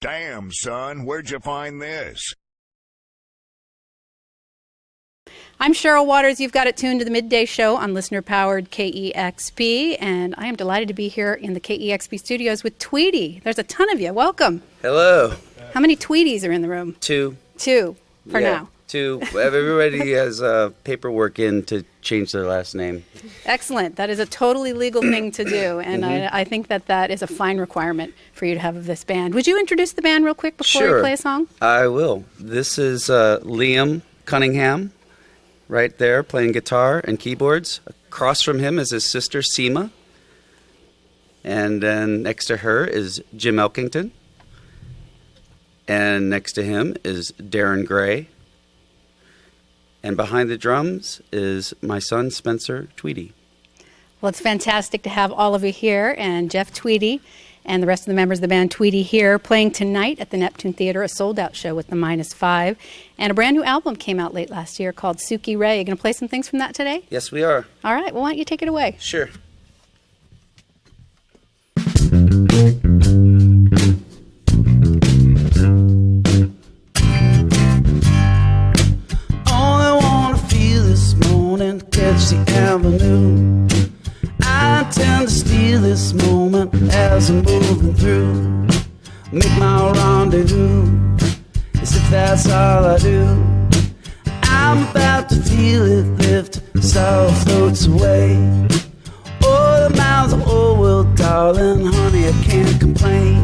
Damn, son, where'd you find this? I'm Cheryl Waters. You've got it tuned to the midday show on listener-powered KEXP, and I am delighted to be here in the KEXP studios with Tweedy. There's a ton of you. Welcome. Hello. How many Tweedies are in the room? Two. Two for now. Two. Everybody has paperwork in to change their last name. Excellent. That is a totally legal thing to do, and I think that is a fine requirement for you to have of this band. Would you introduce the band real quick before we play a song? I will. This is Liam Cunningham, right there, playing guitar and keyboards. Across from him is his sister, Seema. And then next to her is Jim Elkington. And next to him is Darren Gray. And behind the drums is my son, Spencer Tweedy. Well, it's fantastic to have all of you here, and Jeff Tweedy and the rest of the members of the band Tweedy here playing tonight at the Neptune Theater, a sold-out show with the -5. And a brand new album came out late last year called Suki Ray. You going to play some things from that today? Yes, we are. All right. Well, why don't you take it away? Sure. Catch the avenue. I tend to steal this moment as I'm moving through. Make my rendezvous as if that's all I do. I'm about to feel it lift, so it floats away. Oh, the miles of old world, darling, honey, I can't complain.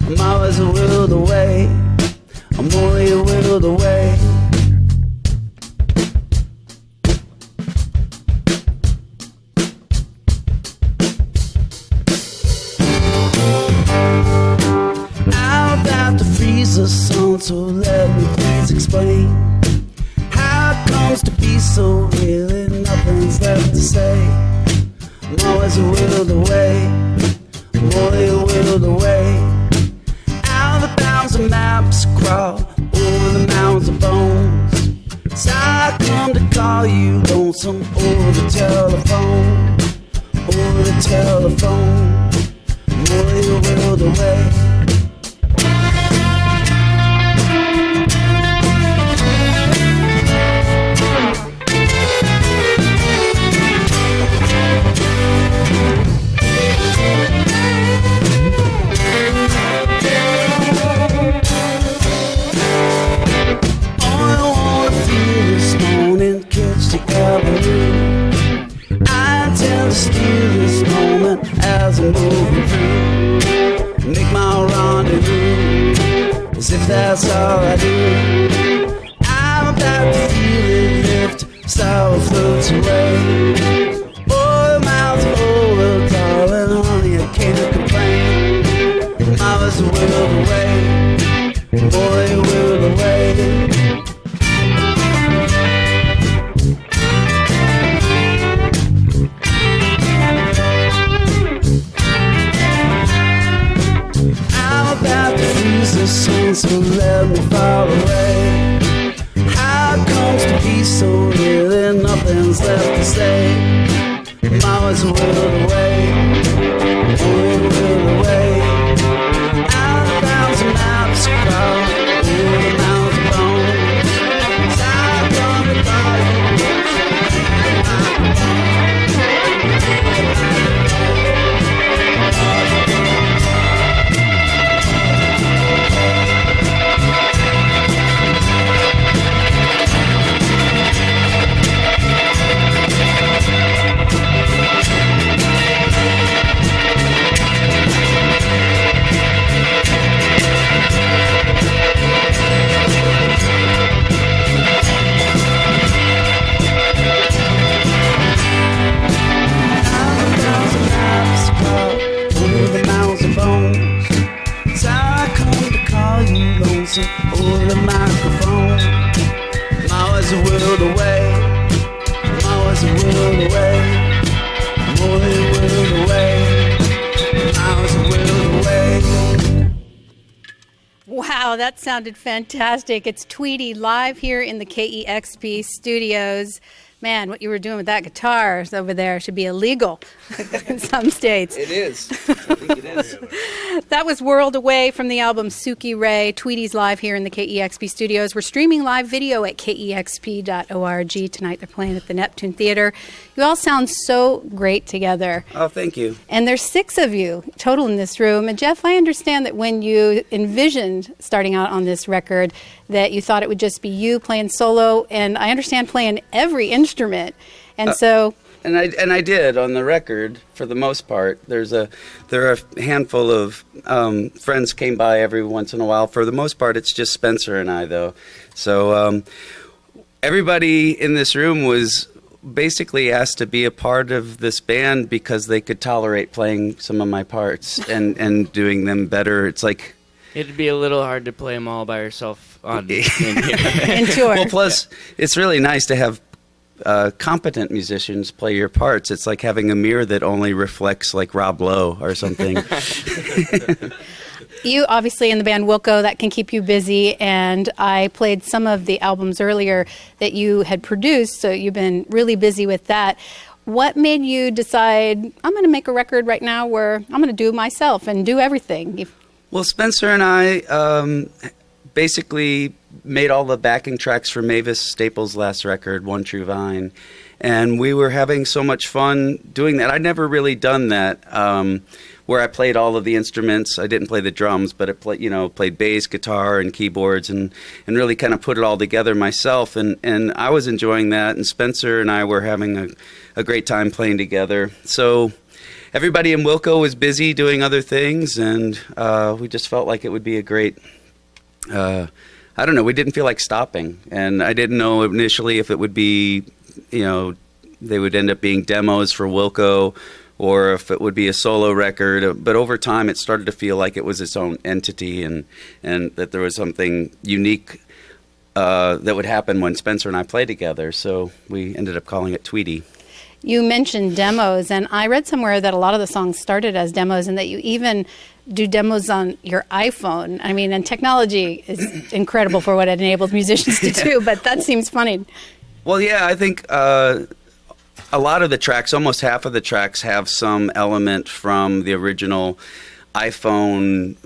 I'm always a world away. I'm only a world away. The song, so let me please explain how it comes to be so real and nothing's left to say. I'm always a world away. I'm only a world away. Out of the bounds of maps crawl over the mounds of bones. So I come to call you lonesome over the telephone. Over the telephone. I'm only a world away. I intend to steal this moment as I'm moving through. Make my rendezvous as if that's all I do. I'm about to feel it lift, so it floats away. Oh, the miles of over, darling, honey, I can't complain. I was a world away, boy, a world away. So let me fall away. How it comes to be so real and nothing's left to say. I'm always a world away. Only a world away. Out of bounds and maps crawl over the mountains of bones. I come to call you. Over the microphone. I'm always a world away. I'm always a world away. I'm only a world away. I'm always a world away. Wow, that sounded fantastic. It's Tweedy live here in the KEXP studios. Man, what you were doing with that guitar over there should be illegal. in some states. It is. I think it is. That was World Away from the album Suki Ray. Tweedy's live here in the KEXP studios. We're streaming live video at kexp.org. Tonight they're playing at the Neptune Theater. You all sound so great together. Oh, thank you. And there's 6 of you total in this room. And Jeff, I understand that when you envisioned starting out on this record, that you thought it would just be you playing solo, and I understand playing every instrument. And so... And I did on the record for the most part. There are a handful of friends came by every once in a while. For the most part, it's just Spencer and I, though. So everybody in this room was basically asked to be a part of this band because they could tolerate playing some of my parts and doing them better. It's like... It'd be a little hard to play them all by yourself on in here. And sure. Well, plus, it's really nice to have competent musicians play your parts. It's like having a mirror that only reflects like Rob Lowe or something. You obviously in the band Wilco, that can keep you busy, and I played some of the albums earlier that you had produced, so you've been really busy with that. What made you decide, I'm going to make a record right now where I'm going to do it myself and do everything? Well, Spencer and I basically made all the backing tracks for Mavis Staples' last record, One True Vine, and we were having so much fun doing that. I'd never really done that, where I played all of the instruments. I didn't play the drums, but I played bass, guitar, and keyboards, and really kind of put it all together myself, and I was enjoying that, and Spencer and I were having a great time playing together. So everybody in Wilco was busy doing other things, and we just felt like it would be a great... I don't know, we didn't feel like stopping, and I didn't know initially if it would be, they would end up being demos for Wilco, or if it would be a solo record, but over time it started to feel like it was its own entity, and that there was something unique that would happen when Spencer and I played together, so we ended up calling it Tweedy. You mentioned demos, and I read somewhere that a lot of the songs started as demos and that you even do demos on your iPhone. I mean, and technology is incredible for what it enables musicians to do, but that seems funny. Well, yeah, I think a lot of the tracks, almost half of the tracks, have some element from the original iPhone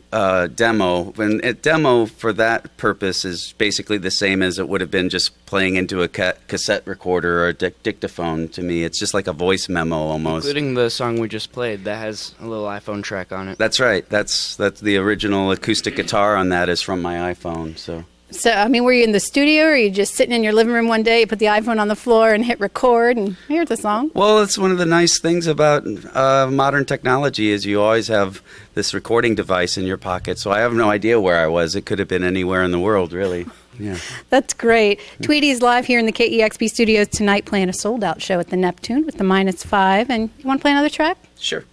demo. And a demo for that purpose is basically the same as it would have been just playing into a cassette recorder or a dictaphone to me. It's just like a voice memo almost. Including the song we just played that has a little iPhone track on it. That's right. That's the original acoustic guitar on that is from my iPhone. So, I mean, were you in the studio, or are you just sitting in your living room one day, you put the iPhone on the floor and hit record, and here's the song? Well, it's one of the nice things about modern technology is you always have this recording device in your pocket, so I have no idea where I was. It could have been anywhere in the world, really. Yeah. That's great. Tweedy's live here in the KEXP studios tonight playing a sold-out show at the Neptune with the -5, and you want to play another track? Sure.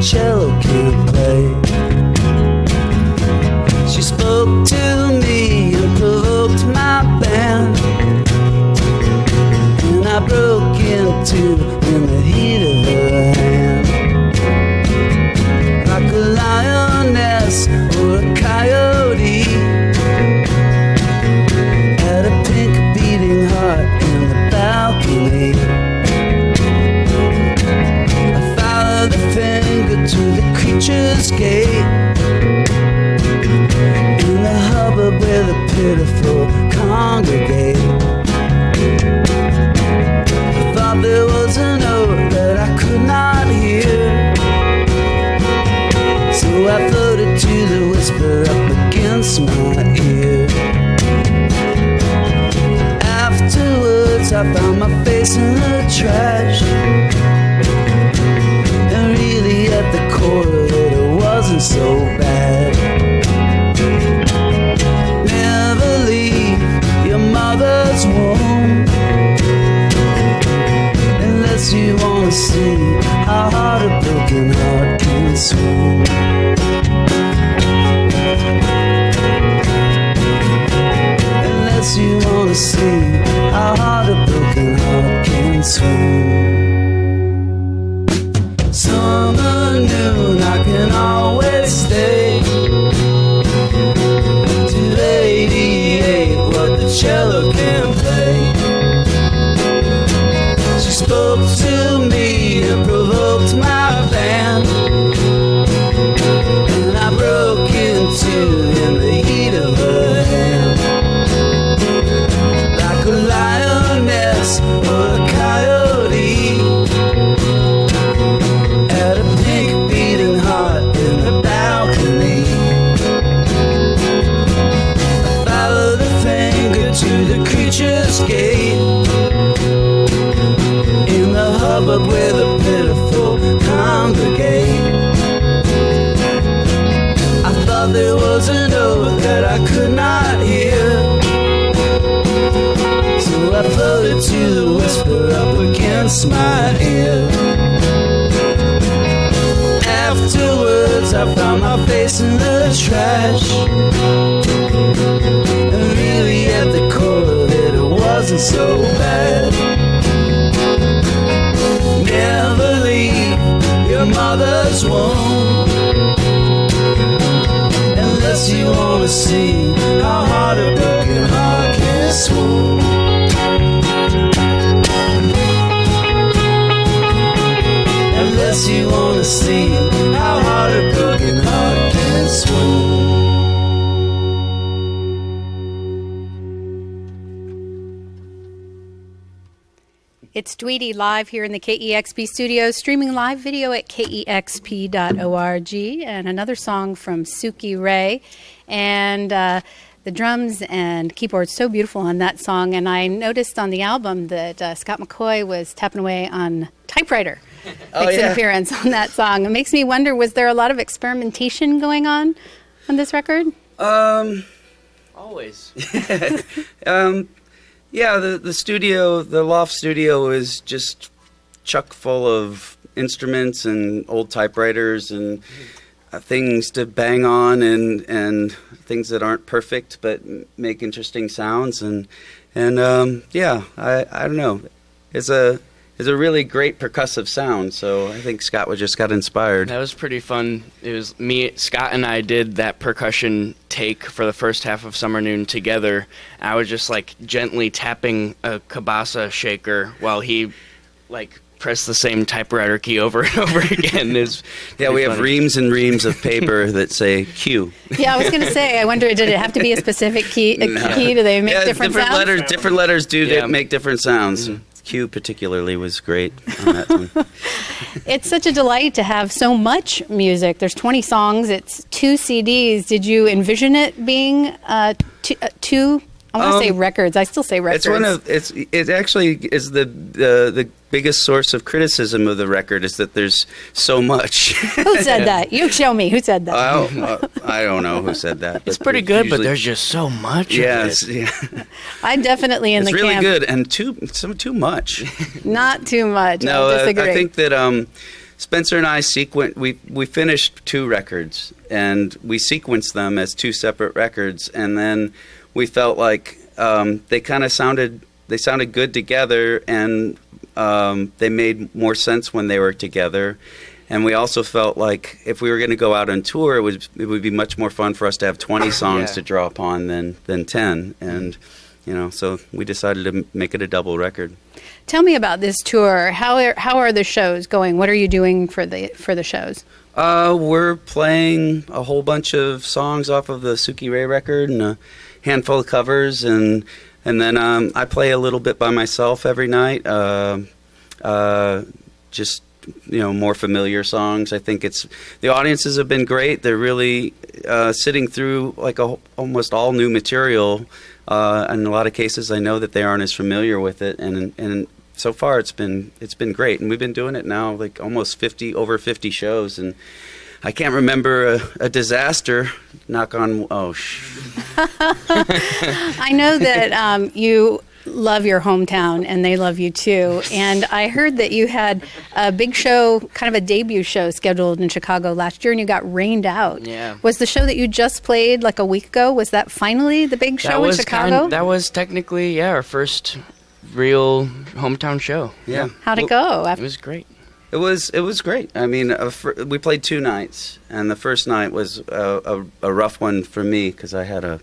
Cello can play. She spoke to me and provoked my band, and I broke into in the heat of her hand. Like a lioness or a coyote, had a pink beating heart in the balcony. To the creature's gate, in the hubbub where the pitiful congregate. I thought there was a note that I could not hear, so I floated to the whisper up against my ear. Afterwards I found my face in the trash, at the core of it wasn't so bad. Never leave your mother's womb unless you want to see how hard a broken heart can swoon. wanna see how hard a broken heart can swing. Summer noon, I can always stay. 288, what the cello can play. She spoke to me and provoked my band, and I broke into in the heat of her hand. Like a lioness or a coyote, had a pink beating heart in the balcony. I followed the finger to the creature's gate, in the hubbub where the pitiful congregate. I thought there was a note that I could not hear, so I floated to the whisper up against my ear. Afterwards I found my face in the trash, and really at the core of it, it wasn't so bad. Never leave your mother's womb unless you wanna see how hard a broken heart can swoon. Unless you wanna see how hard a broken heart can swoon. It's Tweedy live here in the KEXP studios, streaming live video at kexp.org, and another song from Suki Ray. And the drums and keyboards so beautiful on that song. And I noticed on the album that Scott McCoy was tapping away on typewriter. Makes an appearance on that song. It makes me wonder, was there a lot of experimentation going on this record? Always. Yeah, the studio, the loft studio is just chock full of instruments and old typewriters and things to bang on and things that aren't perfect but make interesting sounds and yeah, I don't know. It's a really great percussive sound, so I think Scott just got inspired. That was pretty fun. It was me, Scott, and I did that percussion take for the first half of Summer Noon together. I was just like gently tapping a kabasa shaker while he like pressed the same typewriter key over and over again. Yeah, we have reams and reams of paper that say Q. Yeah, I was going to say, I wonder, did it have to be a specific key? Key? Do they make different sounds? Different letters do make different sounds. Mm-hmm. Q particularly was great on that one. It's such a delight to have so much music. There's 20 songs. It's 2 CDs. Did you envision it being two? I want to say records. I still say records. It actually is the biggest source of criticism of the record is that there's so much. Who said that? You show me. Who said that? I don't know who said that. It's pretty good, but there's just so much. Yes, of it. Yeah. I'm definitely in the camp. It's really good and too much. Not too much. No, I disagree. I think that Spencer and I we finished 2 records and we sequenced them as 2 separate records, and then we felt like they kind of sounded good together, and they made more sense when they were together. And we also felt like if we were going to go out on tour, it would be much more fun for us to have 20 songs to draw upon than 10. And so we decided to make it a double record. Tell me about this tour. How are the shows going? What are you doing for the shows? We're playing a whole bunch of songs off of the Suki Ray record and a handful of covers, and then I play a little bit by myself every night. Just more familiar songs. I think the audiences have been great. They're really sitting through like almost all new material. In a lot of cases, I know that they aren't as familiar with it, and so far it's been great. And we've been doing it now like almost over 50 shows, and I can't remember a disaster. Knock on. I know that you love your hometown, and they love you too. And I heard that you had a big show, kind of a debut show, scheduled in Chicago last year, and you got rained out. Yeah. Was the show that you just played like a week ago, was that finally the big show in Chicago? That was technically, our first real hometown show. Yeah. How'd it go? It was great. It was great. I mean, we played 2 nights, and the first night was a rough one for me because I had a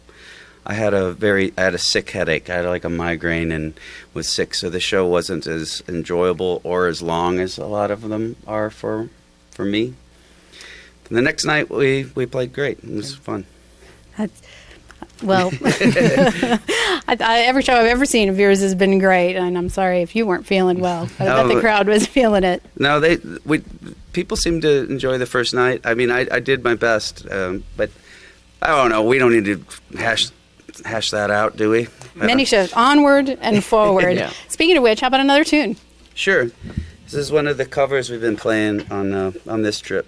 sick headache. I had like a migraine and was sick, so the show wasn't as enjoyable or as long as a lot of them are for me. And the next night we played great. It was fun. Well, every show I've ever seen of yours has been great, and I'm sorry if you weren't feeling well. I bet the crowd was feeling it. No, people seemed to enjoy the first night. I mean, I did my best, but I don't know. We don't need to hash that out, do we? Many shows, onward and forward. Yeah. Speaking of which, how about another tune? Sure. This is one of the covers we've been playing on this trip.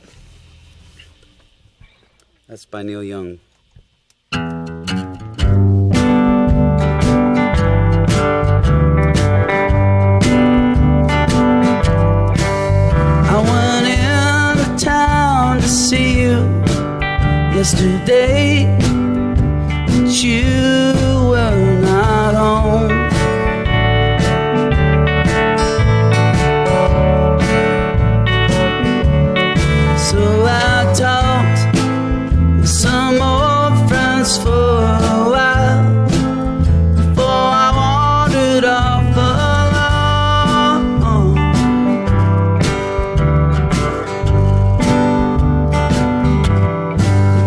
That's by Neil Young. See you yesterday, but you were not home. So I talked with some old friends for a while before I wandered off alone.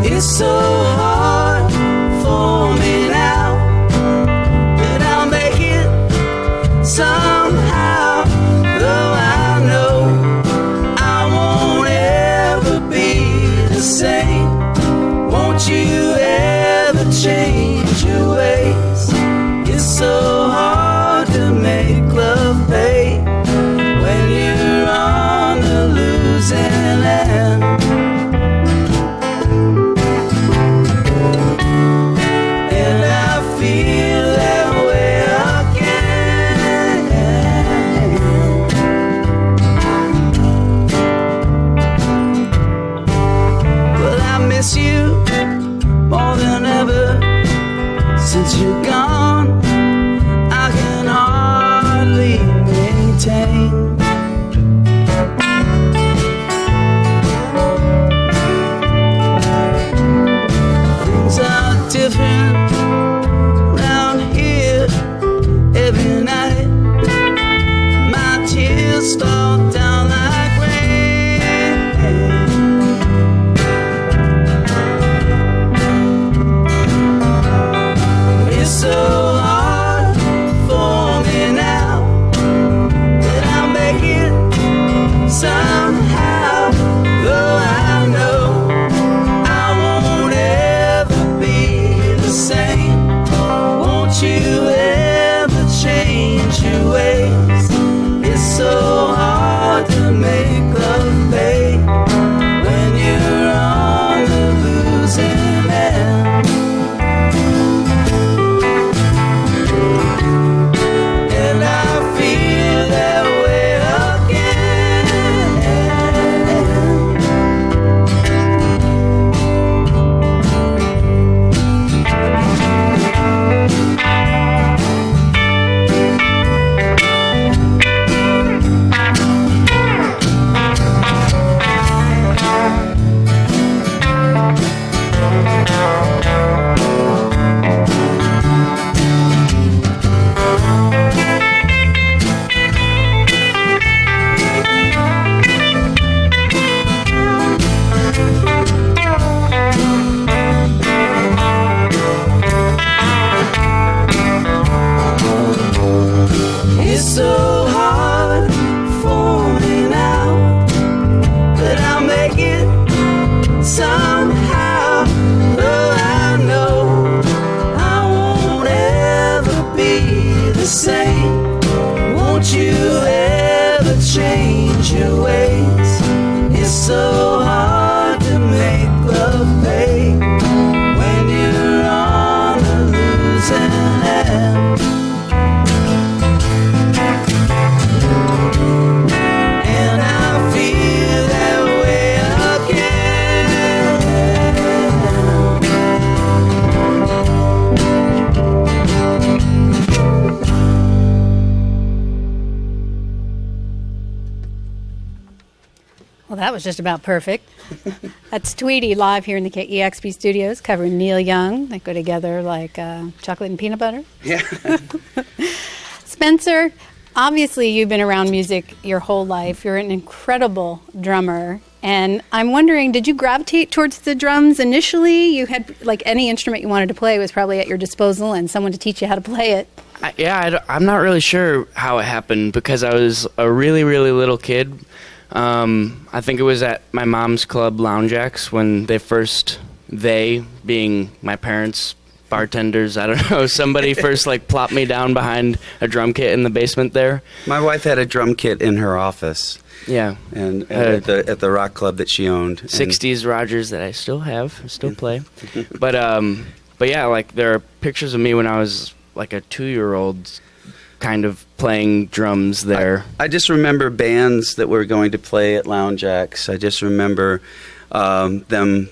It's so hard for me now, but I'll make it somehow. Though I know I won't ever be the same. Won't you ever change your ways? It's so hard to make love pay when you're on the losing end. Since you're gone, I can hardly maintain. Things are different around here every night. My tears start down like rain. It's so hard for me now, but I'll make it somehow. Though I know I won't ever be the same. Won't you ever change your ways? It's so hard to make love pay when you're on the losing end. And I feel that way It's so hard for me now, but I'll make it somehow. Though I know I won't ever be the same. Won't you ever change your ways? It's so hard to make love pay when you're on the losing end. Well, that was just about perfect. That's Tweedy live here in the KEXP studios covering Neil Young. They go together like chocolate and peanut butter. Yeah. Spencer, obviously you've been around music your whole life. You're an incredible drummer. And I'm wondering, did you gravitate towards the drums initially? You had, like, any instrument you wanted to play was probably at your disposal and someone to teach you how to play it. I'm not really sure how it happened because I was a really, really little kid. I think it was at my mom's club, Lounge Acts, when they being my parents, bartenders, I don't know, somebody first like plopped me down behind a drum kit in the basement there. My wife had a drum kit in her office. Yeah. And at the rock club that she owned. 60s Rogers that I still have, still play. But yeah, like there are pictures of me when I was like a 2-year-old kind of playing drums there. I just remember bands that were going to play at Lounge Acts. I just remember them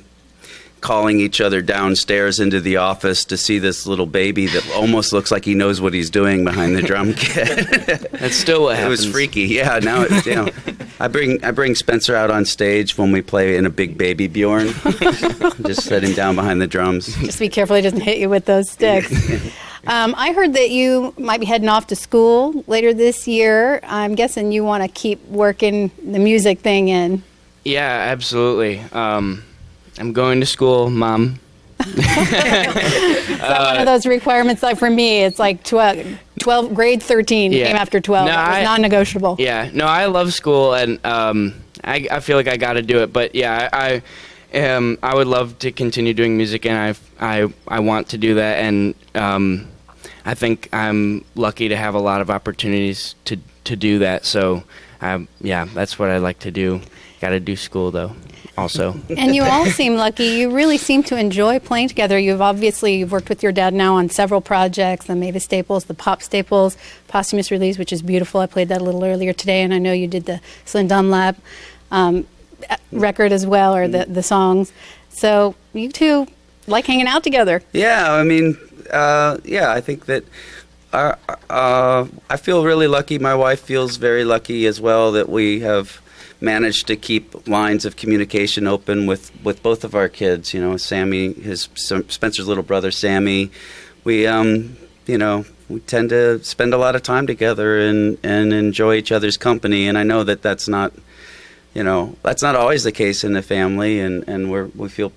calling each other downstairs into the office to see this little baby that almost looks like he knows what he's doing behind the drum kit. That's still what happens. It was freaky. Yeah, now it's, I bring Spencer out on stage when we play in a big baby Bjorn. Just set him down behind the drums. Just be careful he doesn't hit you with those sticks. I heard that you might be heading off to school later this year. I'm guessing you want to keep working the music thing in. Yeah, absolutely. I'm going to school, Mom. One of those requirements, like for me, it's like 12 grade 13 came after 12. No, it was non-negotiable. Yeah, no, I love school, and I feel like I got to do it. But yeah, I would love to continue doing music, and I want to do that, and I think I'm lucky to have a lot of opportunities to do that. So yeah, that's what I like to do. Got to do school though. Also. And you all seem lucky. You really seem to enjoy playing together. You've worked with your dad now on several projects, the Mavis Staples, the Pop Staples, posthumous release, which is beautiful. I played that a little earlier today, and I know you did the Slim Dunlap record as well, or the songs. So you two like hanging out together. Yeah, I mean, I think that I feel really lucky. My wife feels very lucky as well that we have managed to keep lines of communication open with both of our kids. You know, Sammy, Spencer's little brother, Sammy. We, we tend to spend a lot of time together and enjoy each other's company. And I know that that's not always the case in the family. And we feel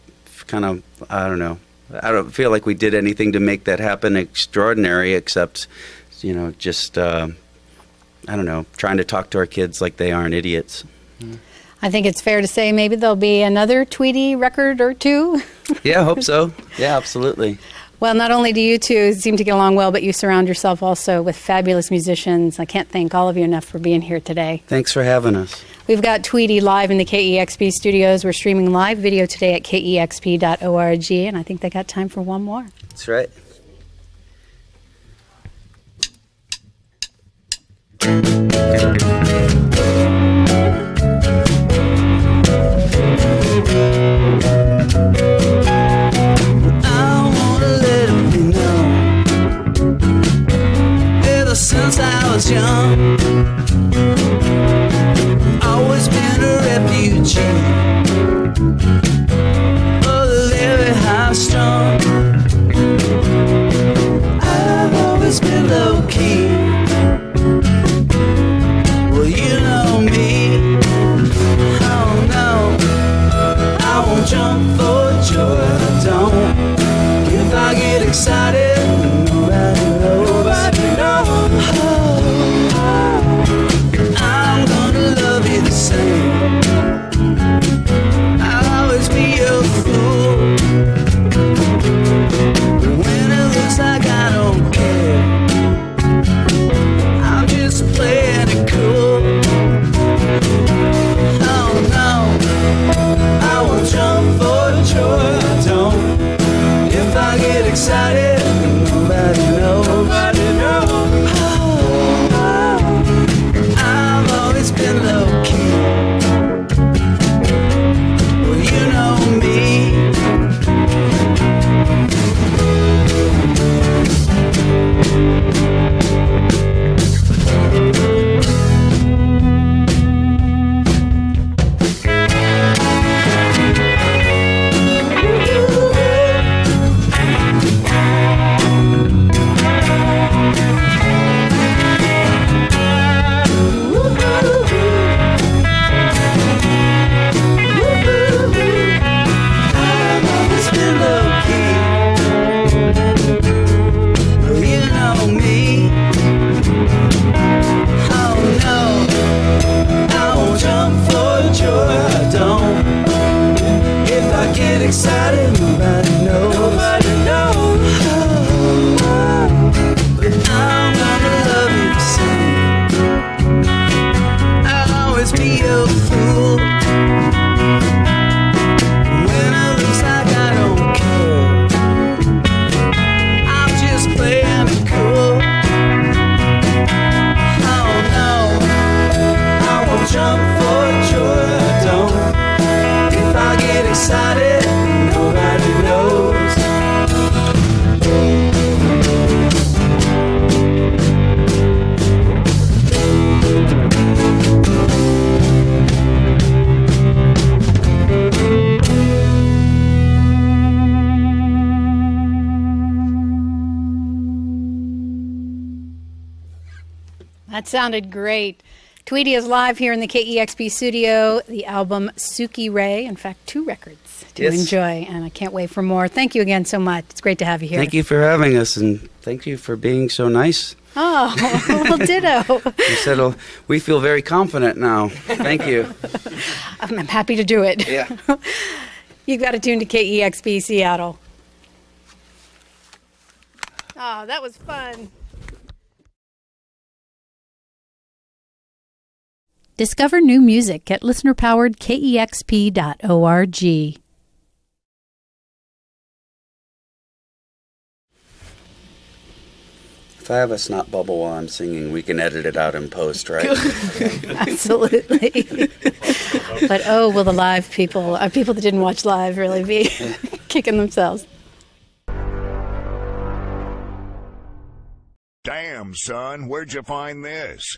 kind of, I don't know. I don't feel like we did anything to make that happen extraordinary, except, just, I don't know, trying to talk to our kids like they aren't idiots. I think it's fair to say maybe there'll be another Tweedy record or two. Yeah, I hope so. Yeah, absolutely. Well, not only do you two seem to get along well, but you surround yourself also with fabulous musicians. I can't thank all of you enough for being here today. Thanks for having us. We've got Tweedy live in the KEXP studios. We're streaming live video today at kexp.org, and I think they got time for one more. That's right. Since I was young, always been a refugee of the very high strung. I've always been low key. Well, you know me. Oh no, I won't jump for joy. I don't. If I get excited, nobody knows. I'm gonna love you the same. I'll always be your fool. inside it, nobody knows. That sounded great. Tweedy is live here in the KEXP studio. The album Suki Ray, in fact, 2 records to enjoy, and I can't wait for more. Thank you again so much. It's great to have you here. Thank you for having us, and thank you for being so nice. Oh, well, ditto. You said we feel very confident now. Thank you. I'm happy to do it. Yeah. You've got to tune to KEXP Seattle. Oh, that was fun. Discover new music at listener-powered kexp.org. If I have a snot bubble while I'm singing, we can edit it out in post, right? Absolutely. But oh, will the live people, people that didn't watch live, really be kicking themselves? Damn, son, where'd you find this?